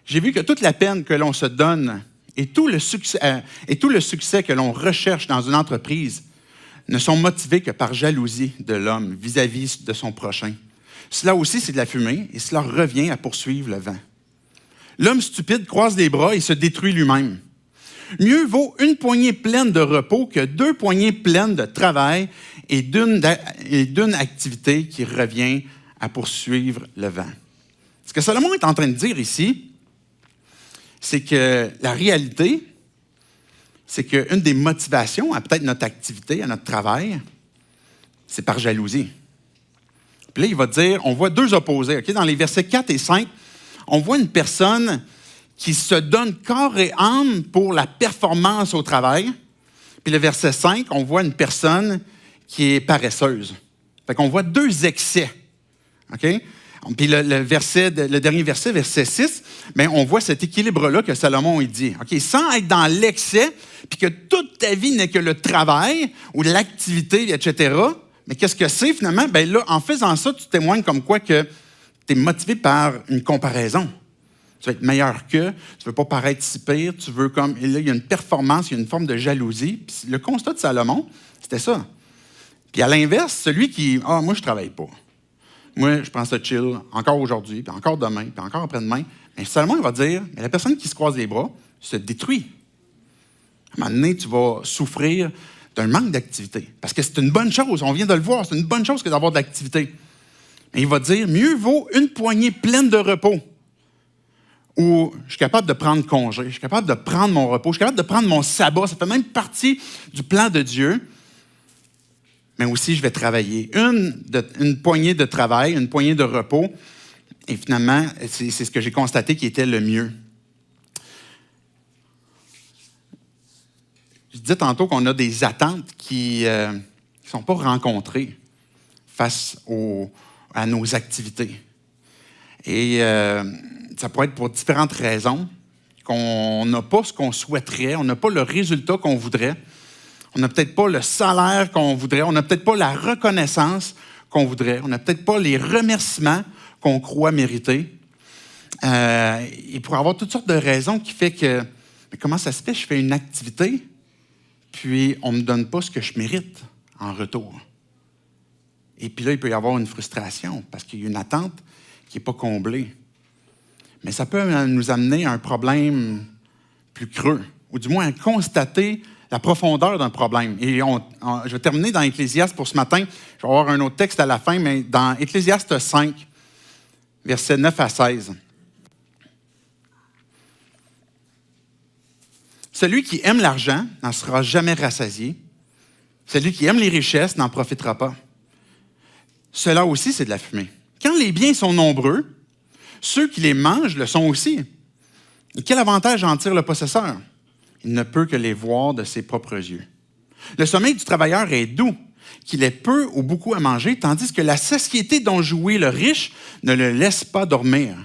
Speaker 1: J'ai vu que toute la peine que l'on se donne et tout le succès que l'on recherche dans une entreprise ne sont motivés que par jalousie de l'homme vis-à-vis de son prochain. Cela aussi, c'est de la fumée et cela revient à poursuivre le vent. L'homme stupide croise les bras et se détruit lui-même. Mieux vaut une poignée pleine de repos que 2 poignées pleines de travail et d'une activité qui revient à poursuivre le vent. Ce que Salomon est en train de dire ici, c'est que la réalité, c'est qu'une des motivations à peut-être notre activité, à notre travail, c'est par jalousie. Puis là, il va dire, on voit 2 opposés. Okay? Dans les versets 4 et 5, on voit une personne qui se donne corps et âme pour la performance au travail. Puis le verset 5, on voit une personne qui est paresseuse. Fait qu'on voit 2 excès. OK? Puis le dernier verset, verset 6, bien, on voit cet équilibre-là que Salomon il dit. OK? Sans être dans l'excès, puis que toute ta vie n'est que le travail ou l'activité, etc. Mais qu'est-ce que c'est finalement? Bien là, en faisant ça, tu témoignes comme quoi que tu es motivé par une comparaison. Tu veux être meilleur qu'eux, tu ne veux pas paraître si pire, tu veux comme... Et là, il y a une performance, il y a une forme de jalousie. Puis le constat de Salomon, c'était ça. Puis à l'inverse, celui qui... Ah, moi, je ne travaille pas. Moi, je prends ça chill, encore aujourd'hui, puis encore demain, puis encore après-demain. Mais Salomon, il va dire, mais la personne qui se croise les bras se détruit. À un moment donné, tu vas souffrir d'un manque d'activité. Parce que c'est une bonne chose, on vient de le voir, c'est une bonne chose que d'avoir de l'activité. Mais il va dire, mieux vaut une poignée pleine de repos, où je suis capable de prendre congé, je suis capable de prendre mon repos, je suis capable de prendre mon sabbat. Ça fait même partie du plan de Dieu. Mais aussi, je vais travailler. Une poignée de travail, une poignée de repos. Et finalement, c'est ce que j'ai constaté qui était le mieux. Je disais tantôt qu'on a des attentes qui ne sont pas rencontrées face à nos activités. Et ça peut être pour différentes raisons, qu'on n'a pas ce qu'on souhaiterait, on n'a pas le résultat qu'on voudrait, on n'a peut-être pas le salaire qu'on voudrait, on n'a peut-être pas la reconnaissance qu'on voudrait, on n'a peut-être pas les remerciements qu'on croit mériter. Il pourrait y avoir toutes sortes de raisons qui font que, mais comment ça se fait, je fais une activité, puis on ne me donne pas ce que je mérite en retour. Et puis là, il peut y avoir une frustration parce qu'il y a une attente qui n'est pas comblée. Mais ça peut nous amener à un problème plus creux, ou du moins à constater la profondeur d'un problème. Et je vais terminer dans Ecclésiaste pour ce matin. Je vais avoir un autre texte à la fin, mais dans Ecclésiaste 5, versets 9 à 16. Celui qui aime l'argent n'en sera jamais rassasié. Celui qui aime les richesses n'en profitera pas. Cela aussi, c'est de la fumée. Quand les biens sont nombreux, ceux qui les mangent le sont aussi. Et quel avantage en tire le possesseur? Il ne peut que les voir de ses propres yeux. Le sommeil du travailleur est doux, qu'il ait peu ou beaucoup à manger, tandis que la satiété dont jouit le riche ne le laisse pas dormir.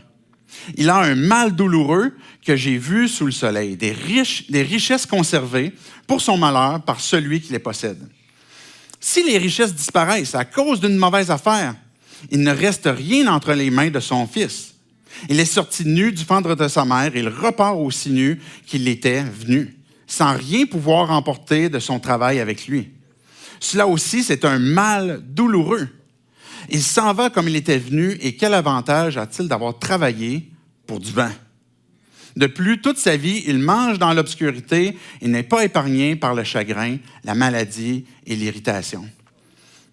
Speaker 1: Il a un mal douloureux que j'ai vu sous le soleil, des richesses conservées pour son malheur par celui qui les possède. Si les richesses disparaissent à cause d'une mauvaise affaire, il ne reste rien entre les mains de son fils. Il est sorti nu du ventre de sa mère et il repart aussi nu qu'il était venu, sans rien pouvoir emporter de son travail avec lui. Cela aussi, c'est un mal douloureux. Il s'en va comme il était venu et quel avantage a-t-il d'avoir travaillé pour du vent? De plus, toute sa vie, il mange dans l'obscurité et n'est pas épargné par le chagrin, la maladie et l'irritation.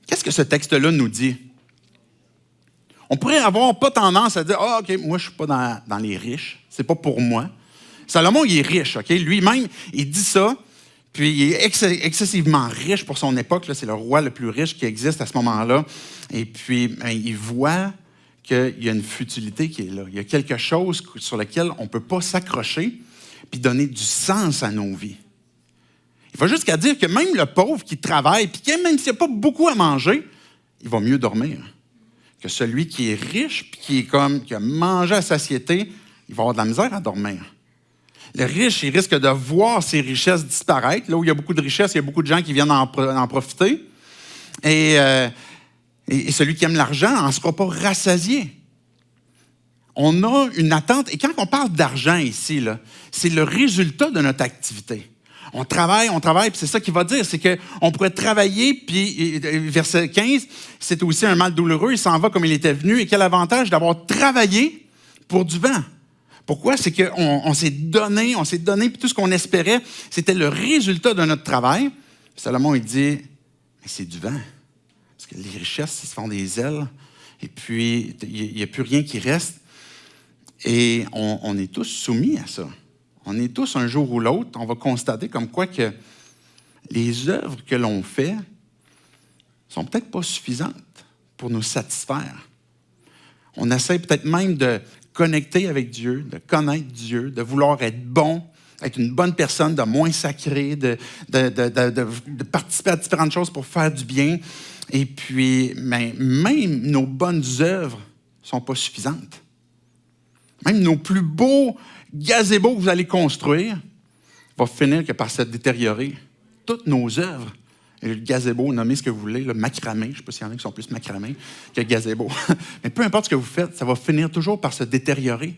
Speaker 1: Qu'est-ce que ce texte-là nous dit? On pourrait avoir pas tendance à dire « Ah, OK, moi, je ne suis pas dans les riches. C'est pas pour moi. » Salomon, il est riche, OK? Lui-même, il dit ça, puis il est excessivement riche pour son époque. Là, c'est le roi le plus riche qui existe à ce moment-là. Et puis, il voit qu'il y a une futilité qui est là. Il y a quelque chose sur lequel on ne peut pas s'accrocher puis donner du sens à nos vies. Il va jusqu'à dire que même le pauvre qui travaille, puis même s'il n'y a pas beaucoup à manger, il va mieux dormir que celui qui est riche puis qui a mangé à satiété, il va avoir de la misère à dormir. Le riche, il risque de voir ses richesses disparaître. Là où il y a beaucoup de richesses, il y a beaucoup de gens qui viennent en profiter. Et celui qui aime l'argent n'en sera pas rassasié. On a une attente. Et quand on parle d'argent ici, là, c'est le résultat de notre activité. On travaille, puis c'est ça qu'il va dire, c'est qu'on pourrait travailler, puis verset 15, c'est aussi un mal douloureux, il s'en va comme il était venu, et quel avantage d'avoir travaillé pour du vent. Pourquoi? C'est qu'on s'est donné, puis tout ce qu'on espérait, c'était le résultat de notre travail. Puis Salomon, il dit, mais c'est du vent. Parce que les richesses, ils se font des ailes, et puis il n'y a plus rien qui reste. Et on est tous soumis à ça. On est tous, un jour ou l'autre, on va constater comme quoi que les œuvres que l'on fait sont peut-être pas suffisantes pour nous satisfaire. On essaie peut-être même de connecter avec Dieu, de connaître Dieu, de vouloir être bon, être une bonne personne, de moins sacré, de participer à différentes choses pour faire du bien. Et puis, même nos bonnes œuvres ne sont pas suffisantes. Même nos plus beaux gazebos que vous allez construire va finir que par se détériorer. Toutes nos œuvres, et le gazebo, nommez ce que vous voulez, le macramé, je ne sais pas s'il y en a qui sont plus macramé que gazebo, mais peu importe ce que vous faites, ça va finir toujours par se détériorer.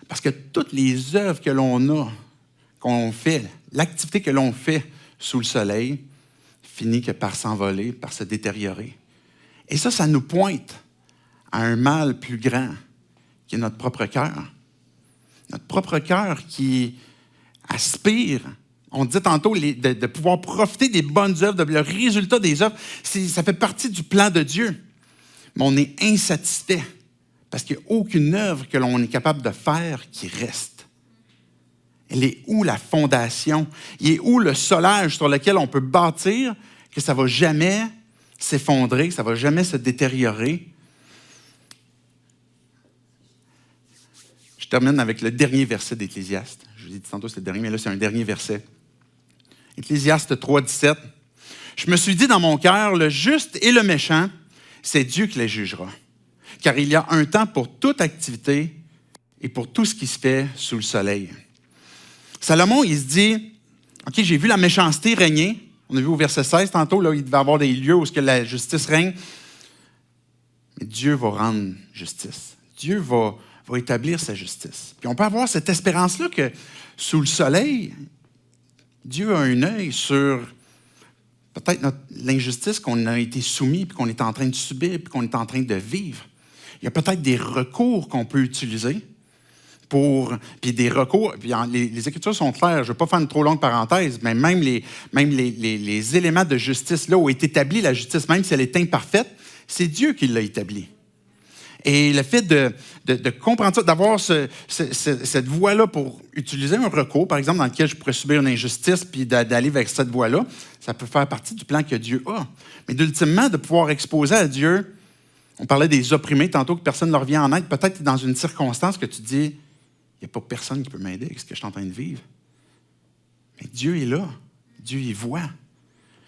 Speaker 1: Parce que toutes les œuvres que l'on a, qu'on fait, l'activité que l'on fait sous le soleil, finit que par s'envoler, par se détériorer. Et ça nous pointe à un mal plus grand, qui est notre propre cœur. Notre propre cœur qui aspire, on dit tantôt, de pouvoir profiter des bonnes œuvres, le résultat des œuvres, ça fait partie du plan de Dieu. Mais on est insatisfait parce qu'il n'y a aucune œuvre que l'on est capable de faire qui reste. Elle est où la fondation? Il est où le solage sur lequel on peut bâtir que ça ne va jamais s'effondrer, que ça ne va jamais se détériorer? Je termine avec le dernier verset d'Ecclésiaste. Je vous ai dit tantôt c'est le dernier, mais là c'est un dernier verset. Ecclésiaste 3,17. Je me suis dit dans mon cœur, le juste et le méchant, c'est Dieu qui les jugera. Car il y a un temps pour toute activité et pour tout ce qui se fait sous le soleil. Salomon, il se dit, OK, j'ai vu la méchanceté régner. On a vu au verset 16 tantôt, là, il devait y avoir des lieux où la justice règne. Mais Dieu va rendre justice. Dieu va établir sa justice. Puis on peut avoir cette espérance-là que sous le soleil, Dieu a un œil sur peut-être l'injustice qu'on a été soumis, puis qu'on est en train de subir, puis qu'on est en train de vivre. Il y a peut-être des recours qu'on peut utiliser puis des recours, puis les Écritures sont claires, je ne vais pas faire une trop longue parenthèse, mais même les éléments de justice, là où est établie la justice, même si elle est imparfaite, c'est Dieu qui l'a établie. Et le fait de comprendre ça, d'avoir cette voie-là pour utiliser un recours, par exemple, dans lequel je pourrais subir une injustice, puis d'aller vers cette voie-là, ça peut faire partie du plan que Dieu a. Mais d'ultimement, de pouvoir exposer à Dieu, on parlait des opprimés tantôt, que personne ne leur vient en aide, peut-être dans une circonstance que tu dis, il n'y a pas personne qui peut m'aider avec ce que je suis en train de vivre. Mais Dieu est là. Dieu y voit.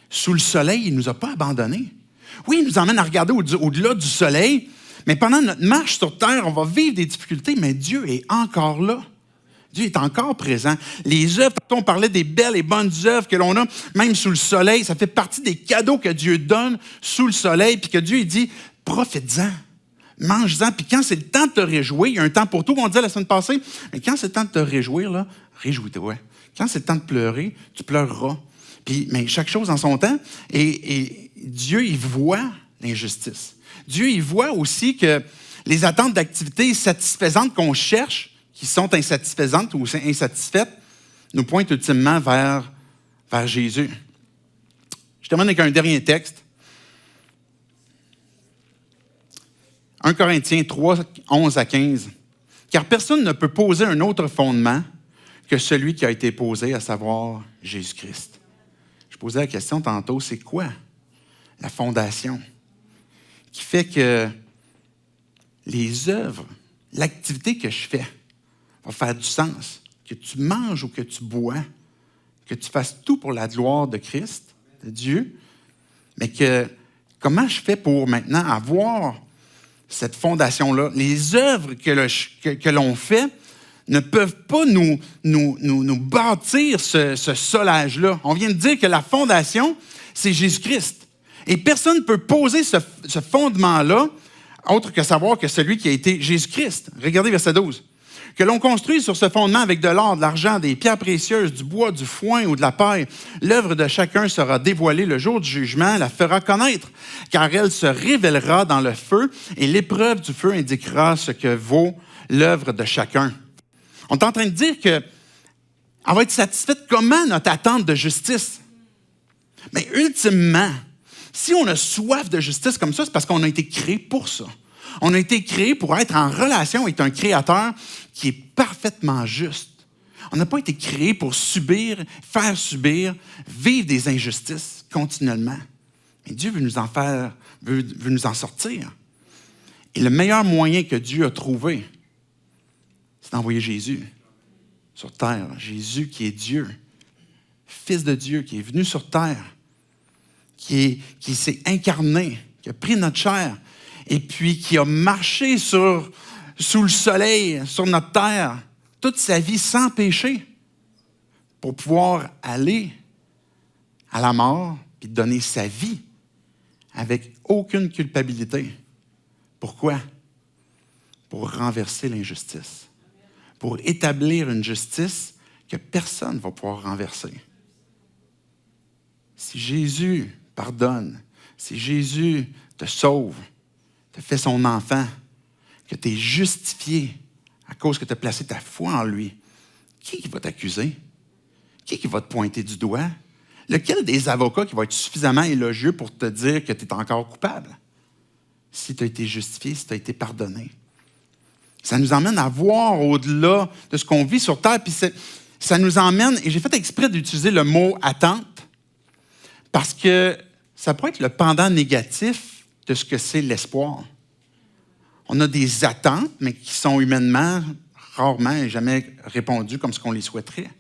Speaker 1: Sous le soleil, il ne nous a pas abandonnés. Oui, il nous emmène à regarder au-delà du soleil, mais pendant notre marche sur terre, on va vivre des difficultés, mais Dieu est encore là. Dieu est encore présent. Les œuvres, on parlait des belles et bonnes œuvres que l'on a, même sous le soleil, ça fait partie des cadeaux que Dieu donne sous le soleil, puis que Dieu il dit, profite-en, mange-en, puis quand c'est le temps de te réjouir, il y a un temps pour tout, on disait la semaine passée, mais quand c'est le temps de te réjouir, là, réjouis-toi. Quand c'est le temps de pleurer, tu pleureras. Puis, mais chaque chose en son temps, et Dieu, il voit l'injustice. Dieu, il voit aussi que les attentes d'activités satisfaisantes qu'on cherche, qui sont insatisfaisantes ou insatisfaites nous pointent ultimement vers Jésus. Je termine avec un dernier texte. 1 Corinthiens 3, 11 à 15. « Car personne ne peut poser un autre fondement que celui qui a été posé, à savoir Jésus-Christ. » Je posais la question tantôt, c'est quoi la fondation qui fait que les œuvres, l'activité que je fais va faire du sens, que tu manges ou que tu bois, que tu fasses tout pour la gloire de Christ, de Dieu, mais que comment je fais pour maintenant avoir cette fondation-là? Les œuvres que l'on fait ne peuvent pas nous bâtir ce solage-là. On vient de dire que la fondation, c'est Jésus-Christ. Et personne ne peut poser ce fondement-là autre que savoir que celui qui a été Jésus-Christ. Regardez verset 12. « Que l'on construise sur ce fondement avec de l'or, de l'argent, des pierres précieuses, du bois, du foin ou de la paille. L'œuvre de chacun sera dévoilée le jour du jugement, la fera connaître, car elle se révélera dans le feu et l'épreuve du feu indiquera ce que vaut l'œuvre de chacun. » On est en train de dire qu'elle va être satisfaite comment notre attente de justice. Mais ultimement, si on a soif de justice comme ça, c'est parce qu'on a été créé pour ça. On a été créé pour être en relation avec un Créateur qui est parfaitement juste. On n'a pas été créé pour subir, faire subir, vivre des injustices continuellement. Mais Dieu veut nous en sortir. Et le meilleur moyen que Dieu a trouvé, c'est d'envoyer Jésus sur terre. Jésus qui est Dieu, Fils de Dieu, qui est venu sur terre, qui s'est incarné, qui a pris notre chair, et puis qui a marché sous le soleil, sur notre terre, toute sa vie sans péché, pour pouvoir aller à la mort, puis donner sa vie avec aucune culpabilité. Pourquoi? Pour renverser l'injustice. Pour établir une justice que personne ne va pouvoir renverser. Si Jésus pardonne, si Jésus te sauve, te fait son enfant, que tu es justifié à cause que tu as placé ta foi en lui, qui va t'accuser? Qui va te pointer du doigt? Lequel des avocats qui va être suffisamment élogieux pour te dire que tu es encore coupable? Si tu as été justifié, si tu as été pardonné. Ça nous emmène à voir au-delà de ce qu'on vit sur terre, puis ça nous emmène, et j'ai fait exprès d'utiliser le mot « attente », parce que ça pourrait être le pendant négatif de ce que c'est l'espoir. On a des attentes, mais qui sont humainement, rarement et jamais répondues comme ce qu'on les souhaiterait.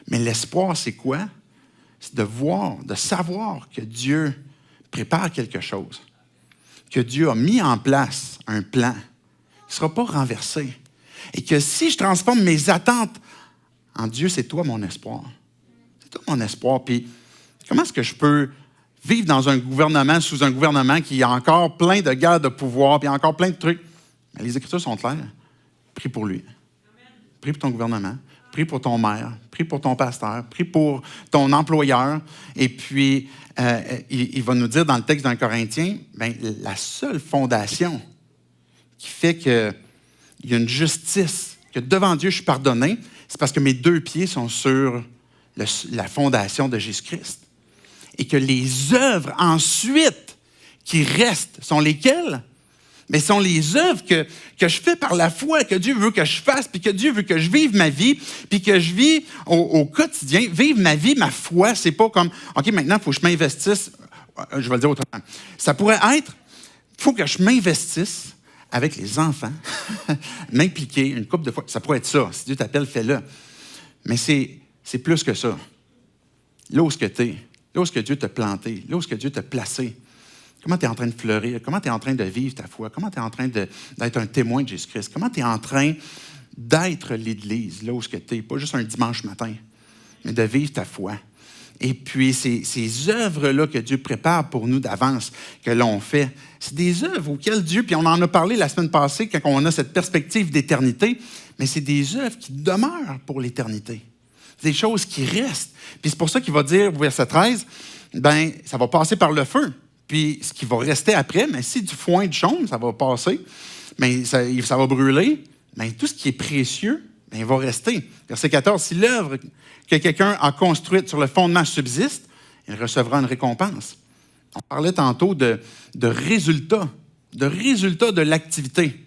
Speaker 1: Mais l'espoir, c'est quoi? C'est de savoir que Dieu prépare quelque chose, que Dieu a mis en place un plan qui ne sera pas renversé. Et que si je transforme mes attentes en Dieu, c'est toi mon espoir. C'est toi mon espoir. Puis comment est-ce que je peux vivre dans un gouvernement, sous un gouvernement qui a encore plein de guerres de pouvoir, puis encore plein de trucs? Mais les Écritures sont claires. Prie pour lui. Prie pour ton gouvernement. Prie pour ton maire. Prie pour ton pasteur. Prie pour ton employeur. Et puis, il va nous dire dans le texte d'un Corinthien, la seule fondation qui fait qu'il y a une justice, que devant Dieu je suis pardonné, c'est parce que mes deux pieds sont sur la fondation de Jésus-Christ. Et que les œuvres ensuite qui restent sont lesquelles? Mais sont les œuvres que je fais par la foi, que Dieu veut que je fasse, puis que Dieu veut que je vive ma vie, puis que je vis au quotidien. Vivre ma vie, ma foi, c'est pas comme, OK, maintenant, il faut que je m'investisse. Je vais le dire autrement. Ça pourrait être, il faut que je m'investisse avec les enfants, m'impliquer une couple de fois. Ça pourrait être ça. Si Dieu t'appelle, fais-le. Mais c'est plus que ça. Là où est-ce que tu es, là où est-ce que Dieu t'a planté, là où est-ce que Dieu t'a placé, comment tu es en train de fleurir, comment tu es en train de vivre ta foi, comment tu es en train d'être un témoin de Jésus-Christ, comment tu es en train d'être l'Église, là où est-ce que tu es, pas juste un dimanche matin, mais de vivre ta foi. Et puis, ces œuvres-là que Dieu prépare pour nous d'avance, que l'on fait, c'est des œuvres auxquelles Dieu, puis on en a parlé la semaine passée quand on a cette perspective d'éternité, mais c'est des œuvres qui demeurent pour l'éternité. C'est des choses qui restent. Puis c'est pour ça qu'il va dire, au verset 13, ça va passer par le feu. Puis ce qui va rester après, mais si du foin, du chaume, ça va passer, mais ça va brûler, bien, tout ce qui est précieux, bien, il va rester. Verset 14, si l'œuvre que quelqu'un a construite sur le fondement subsiste, il recevra une récompense. On parlait tantôt de résultats de l'activité.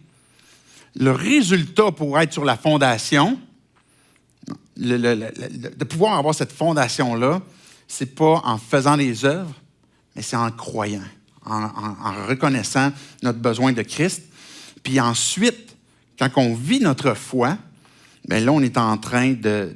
Speaker 1: Le résultat pour être sur la fondation, de pouvoir avoir cette fondation-là, ce n'est pas en faisant les œuvres, mais c'est en croyant, en reconnaissant notre besoin de Christ. Puis ensuite, quand on vit notre foi, bien là, on est en train de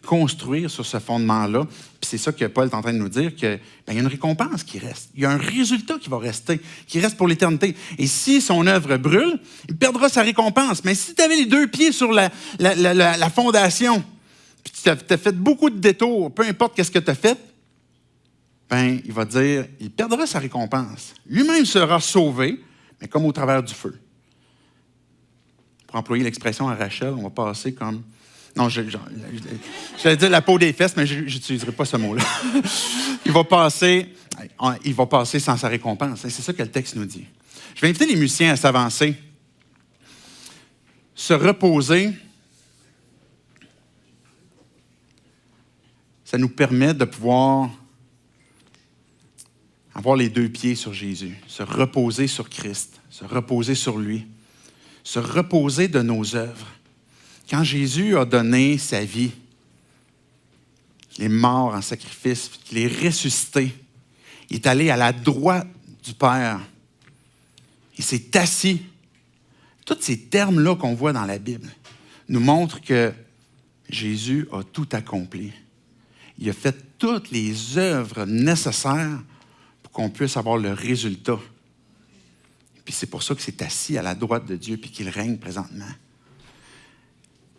Speaker 1: construire sur ce fondement-là. Puis c'est ça que Paul est en train de nous dire, qu'il y a une récompense qui reste. Il y a un résultat qui va rester, qui reste pour l'éternité. Et si son œuvre brûle, il perdra sa récompense. Mais si tu avais les deux pieds sur la fondation, puis tu as fait beaucoup de détours, peu importe qu'est-ce que tu as fait, ben, il va dire, il perdra sa récompense. Lui-même sera sauvé, mais comme au travers du feu. Pour employer l'expression à Rachel, on va passer comme... Non, j'allais dire la peau des fesses, mais je n'utiliserai pas ce mot-là. Il va passer sans sa récompense. C'est ça que le texte nous dit. Je vais inviter les musiciens à s'avancer. Se reposer, ça nous permet de pouvoir avoir les deux pieds sur Jésus, se reposer sur Christ, se reposer sur lui, se reposer de nos œuvres. Quand Jésus a donné sa vie, qu'il est mort en sacrifice, qu'il est ressuscité, il est allé à la droite du Père, il s'est assis. Tous ces termes-là qu'on voit dans la Bible nous montrent que Jésus a tout accompli. Il a fait toutes les œuvres nécessaires pour qu'on puisse avoir le résultat. Puis c'est pour ça qu'il s'est assis à la droite de Dieu puis qu'il règne présentement.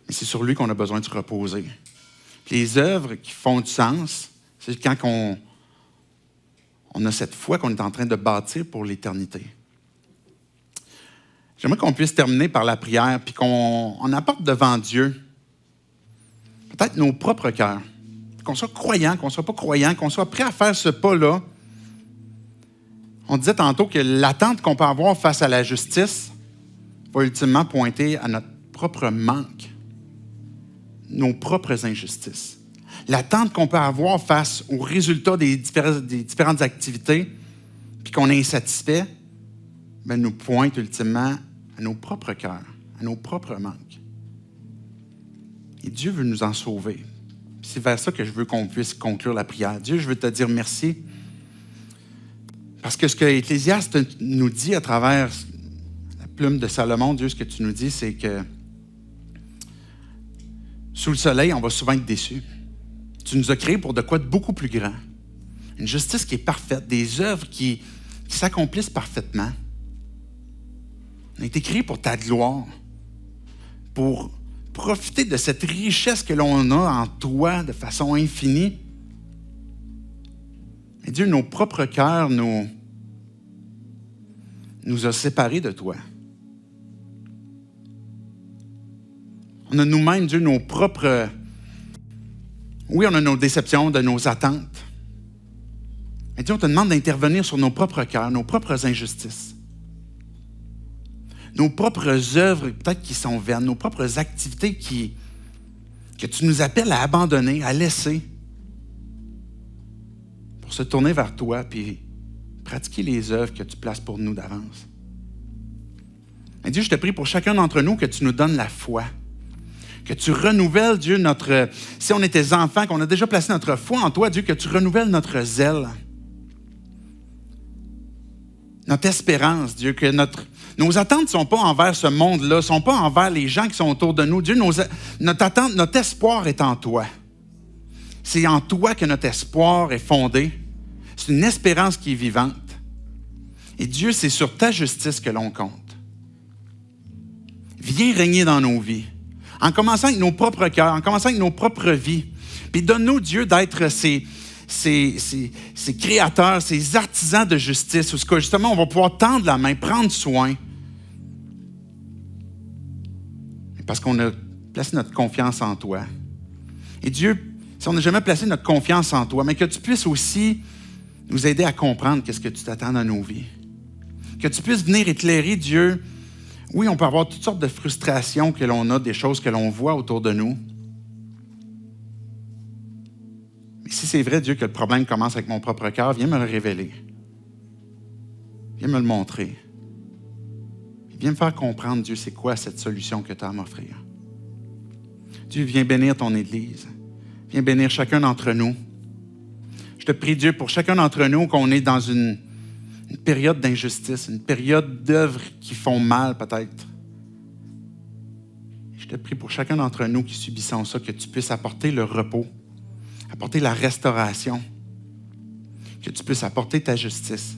Speaker 1: Mais c'est sur lui qu'on a besoin de se reposer. Puis les œuvres qui font du sens, c'est quand on a cette foi qu'on est en train de bâtir pour l'éternité. J'aimerais qu'on puisse terminer par la prière puis qu'on apporte devant Dieu peut-être nos propres cœurs. Qu'on soit croyant, qu'on ne soit pas croyant, qu'on soit prêt à faire ce pas-là. On disait tantôt que l'attente qu'on peut avoir face à la justice va ultimement pointer à notre propre manque, nos propres injustices. L'attente qu'on peut avoir face aux résultats des différentes activités, puis qu'on est insatisfait, bien, nous pointe ultimement à nos propres cœurs, à nos propres manques. Et Dieu veut nous en sauver. Puis c'est vers ça que je veux qu'on puisse conclure la prière. Dieu, je veux te dire merci. Parce que ce que Ecclésiaste nous dit à travers la plume de Salomon, Dieu, ce que tu nous dis, c'est que sous le soleil, on va souvent être déçus. Tu nous as créés pour de quoi de beaucoup plus grand. Une justice qui est parfaite, des œuvres qui s'accomplissent parfaitement. On a été créés pour ta gloire, pour profiter de cette richesse que l'on a en toi de façon infinie. Mais Dieu, nos propres cœurs nous a séparés de toi. On a nous-mêmes, Dieu, nos propres... Oui, on a nos déceptions, de nos attentes. Mais Dieu, on te demande d'intervenir sur nos propres cœurs, nos propres injustices. Nos propres œuvres, peut-être qui sont vaines, nos propres activités que tu nous appelles à abandonner, à laisser, pour se tourner vers toi puis pratiquer les œuvres que tu places pour nous d'avance. Mais Dieu, je te prie pour chacun d'entre nous que tu nous donnes la foi, que tu renouvelles, Dieu, si on est tes enfants, qu'on a déjà placé notre foi en toi, Dieu, que tu renouvelles notre zèle, notre espérance, Dieu, que nos attentes ne sont pas envers ce monde-là, ne sont pas envers les gens qui sont autour de nous. Dieu, notre attente, notre espoir est en toi. C'est en toi que notre espoir est fondé. C'est une espérance qui est vivante. Et Dieu, c'est sur ta justice que l'on compte. Viens régner dans nos vies. En commençant avec nos propres cœurs, en commençant avec nos propres vies. Puis donne-nous, Dieu, d'être ces créateurs, ces artisans de justice, où justement, on va pouvoir tendre la main, prendre soin. Parce qu'on a placé notre confiance en toi. Et Dieu, si on n'a jamais placé notre confiance en toi, mais que tu puisses aussi nous aider à comprendre qu'est-ce que tu t'attends dans nos vies. Que tu puisses venir éclairer, Dieu, Oui, on peut avoir toutes sortes de frustrations que l'on a, des choses que l'on voit autour de nous. Mais si c'est vrai, Dieu, que le problème commence avec mon propre cœur, viens me le révéler. Viens me le montrer. Viens me faire comprendre, Dieu, c'est quoi cette solution que tu as à m'offrir. Dieu, viens bénir ton Église. Viens bénir chacun d'entre nous. Je te prie, Dieu, pour chacun d'entre nous, qu'on est dans une période d'injustice, une période d'œuvres qui font mal peut-être. Je te prie pour chacun d'entre nous qui subissons ça, que tu puisses apporter le repos, apporter la restauration, que tu puisses apporter ta justice,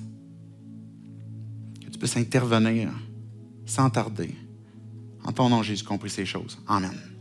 Speaker 1: que tu puisses intervenir sans tarder. En ton nom, Jésus, compris ces choses. Amen.